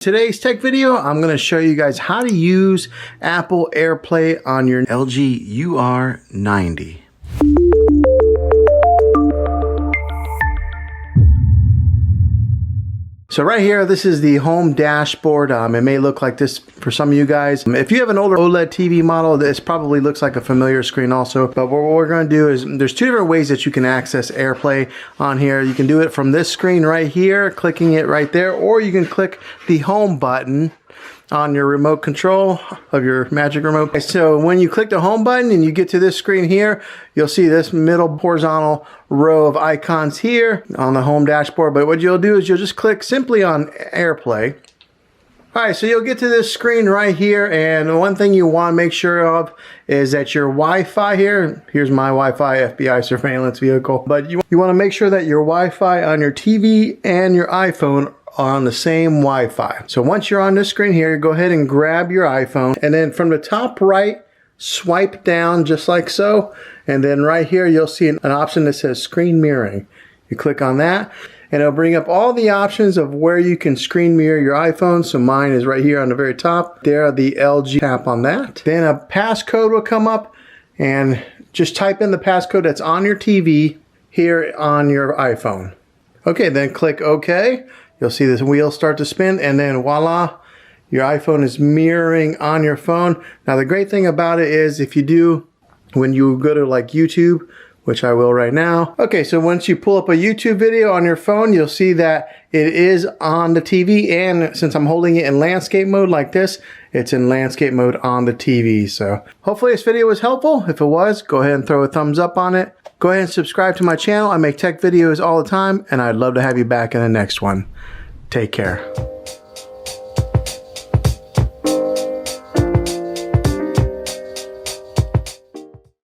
Today's tech video, I'm going to show you guys how to use Apple AirPlay on your LG UR90. So right here, this is the home dashboard. It may look like this for some of you guys. If you have an older OLED TV model, this probably looks like a familiar screen also. But what we're going to do is, there's two different ways that you can access AirPlay on here. You can do it from this screen right here, clicking it right there, or you can click the home button on your remote control of your Magic Remote. So when you click the home button and you get to this screen here, you'll see this middle horizontal row of icons here on the home dashboard. But what you'll do is you'll just click simply on AirPlay. All right, so you'll get to this screen right here, and one thing you want to make sure of is that your Wi-Fi here, here's my Wi-Fi FBI surveillance vehicle, but you want to make sure that your Wi-Fi on your TV and your iPhone are on the same Wi-Fi. So once you're on this screen here, go ahead and grab your iPhone, and then from the top right, swipe down just like so, and then right here you'll see an option that says screen mirroring. You click on that, and it'll bring up all the options of where you can screen mirror your iPhone. So mine is right here on the very top. There, the LG, tap on that. Then a passcode will come up, and just type in the passcode that's on your TV here on your iPhone. Okay, then click OK. You'll see this wheel start to spin, and then voila, your iPhone is mirroring on your phone. Now the great thing about it is if you do, when you go to like YouTube, which I will right now. Okay, so once you pull up a YouTube video on your phone, you'll see that it is on the TV, and since I'm holding it in landscape mode like this, it's in landscape mode on the TV. So hopefully this video was helpful. If it was, go ahead and throw a thumbs up on it. Go ahead and subscribe to my channel. I make tech videos all the time, and I'd love to have you back in the next one. Take care.